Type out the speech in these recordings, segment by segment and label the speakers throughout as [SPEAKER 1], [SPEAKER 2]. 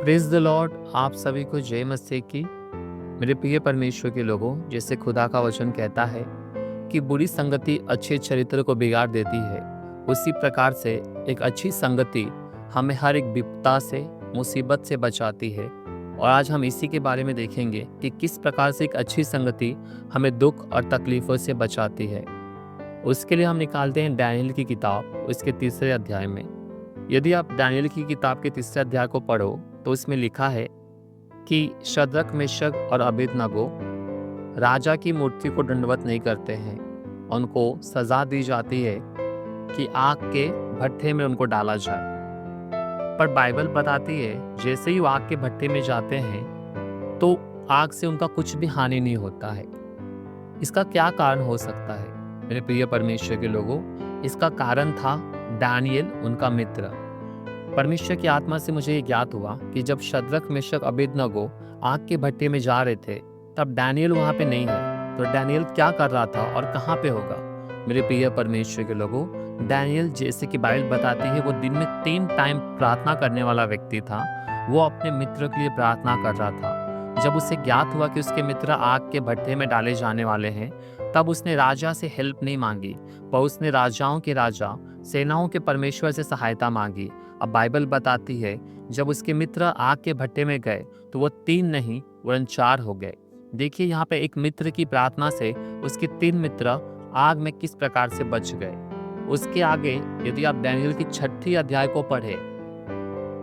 [SPEAKER 1] Praise the Lord. आप सभी को जय मसीह की। मेरे प्रिय परमेश्वर के लोगों, जैसे खुदा का वचन कहता है कि बुरी संगति अच्छे चरित्र को बिगाड़ देती है, उसी प्रकार से एक अच्छी संगति हमें हर एक विपदा से, मुसीबत से बचाती है। और आज हम इसी के बारे में देखेंगे कि किस प्रकार से एक अच्छी संगति हमें दुख और तकलीफों से बचाती है। उसके लिए हम निकालते हैं दानियेल की किताब, उसके 3 अध्याय में। यदि आप दानियेल की किताब के 3 अध्याय को पढ़ो तो इसमें लिखा है कि शद्रक, मेशक और अबेदनगो राजा की मूर्ति को दंडवत नहीं करते हैं। उनको सजा दी जाती है कि आग के भट्ठे में उनको डाला जाए। पर बाइबल बताती है जैसे ही वो आग के भट्ठे में जाते हैं तो आग से उनका कुछ भी हानि नहीं होता है। इसका क्या कारण हो सकता है मेरे प्रिय परमेश्वर के लोगों? इसका कारण था दानियेल, उनका मित्र। परमेश्वर की आत्मा से मुझे ये ज्ञात हुआ कि जब शद्रक, मेशक, अबेदनगो आग के भट्टे में जा रहे थे तब दानियेल वहां पे नहीं है। तो दानियेल क्या कर रहा था और कहाँ पे होगा? मेरे प्रिय परमेश्वर के लोगों, दानियेल, जैसे कि बाइबल बताती है, वो दिन में 3 टाइम प्रार्थना करने वाला व्यक्ति था। वो अपने मित्र के लिए प्रार्थना कर रहा था। जब उसे ज्ञात हुआ कि उसके मित्र आग के भट्टे में डाले जाने वाले हैं, तब उसने राजा से हेल्प नहीं मांगी, पर उसने राजाओं के राजा, सेनाओं के परमेश्वर से सहायता मांगी। अब बाइबल बताती है जब उसके मित्र आग के भट्टे में गए तो वो 3 नहीं वरन 4 हो गए। देखिए यहाँ पे एक मित्र की प्रार्थना से उसके 3 मित्र आग में किस प्रकार से बच गए। उसके आगे यदि आप दानियेल की 6 अध्याय को पढ़े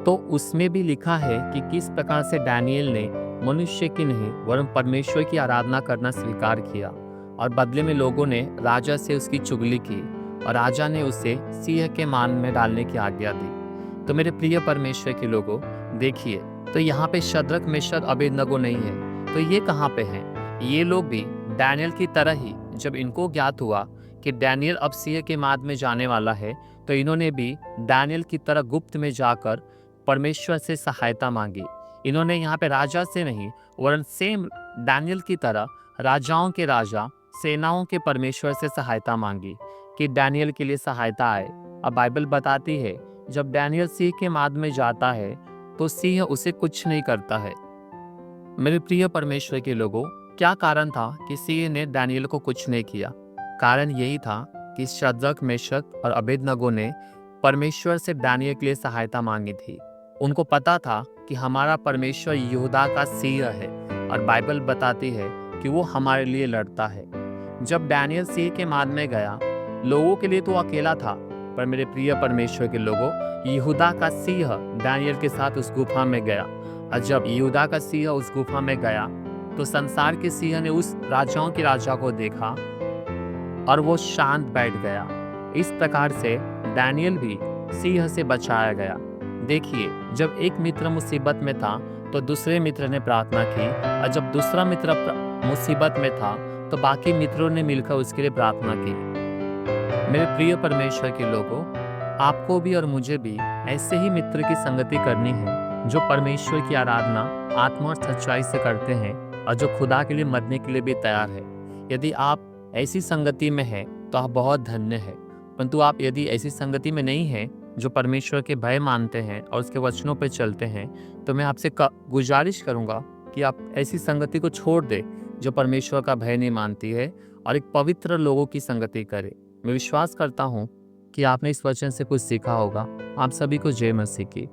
[SPEAKER 1] तो उसमें भी लिखा है कि किस प्रकार से दानियेल ने मनुष्य की नहीं वरन परमेश्वर की आराधना करना स्वीकार किया और बदले में लोगों ने राजा से उसकी चुगली की और राजा ने उसे सिंह के मान में डालने की आज्ञा दी। तो मेरे प्रिय परमेश्वर के लोगों, देखिए, तो यहाँ पे शद्रक, मेशक, अबेदनगो नहीं है, तो ये कहाँ पे हैं? ये लोग भी दानियेल की तरह ही जब इनको ज्ञात हुआ कि दानियेल अब सिंह के माद में जाने वाला है, तो इन्होंने भी दानियेल की तरह गुप्त में जाकर परमेश्वर से सहायता मांगी। इन्होंने यहाँ पे राजा से नहीं वरन सेम दानियेल की तरह राजाओं के राजा, सेनाओं के परमेश्वर से सहायता मांगी कि दानियेल के लिए सहायता आए। अब बाइबल बताती है जब दानियेल सिंह के माद में जाता है तो सिंह उसे कुछ नहीं करता है। मेरे प्रिय परमेश्वर के लोगों, क्या कारण था कि सिंह ने दानियेल को कुछ नहीं किया? कारण यही था कि शद्रक, मेशक और अबेदनगो ने परमेश्वर से दानियेल के लिए सहायता मांगी थी। उनको पता था कि हमारा परमेश्वर यहूदा का सिंह है और बाइबल बताती है कि वो हमारे लिए लड़ता है। जब दानियेल सिंह के माद में गया, लोगों के लिए तो अकेला था, पर मेरे प्रिय परमेश्वर के लोगों, यहूदा का सिंह दानियेल के साथ उस गुफा में गया। और जब यहूदा का सिंह उस गुफा में गया तो संसार के सिंह ने उस राजाओं के राजा को देखा और वो शांत बैठ गया। इस प्रकार से दानियेल भी सिंह से बचाया गया। देखिए, जब एक मित्र मुसीबत में था तो दूसरे मित्र ने प्रार्थना की, और जब दूसरा मित्र मुसीबत में था तो बाकी मित्रों ने मिलकर उसके लिए प्रार्थना की। मेरे प्रिय परमेश्वर के लोगों, आपको भी और मुझे भी ऐसे ही मित्र की संगति करनी है जो परमेश्वर की आराधना आत्मा और सच्चाई से करते हैं और जो खुदा के लिए मरने के लिए भी तैयार है। यदि आप ऐसी संगति में हैं तो आप बहुत धन्य हैं, परंतु आप यदि ऐसी संगति में नहीं हैं जो परमेश्वर के भय मानते हैं और उसके वचनों पर चलते हैं, तो मैं आपसे गुजारिश करूंगा कि आप ऐसी संगति को छोड़ दें जो परमेश्वर का भय नहीं मानती है और एक पवित्र लोगों की संगति करें। मैं विश्वास करता हूँ कि आपने इस वचन से कुछ सीखा होगा। आप सभी को जय मसीह की।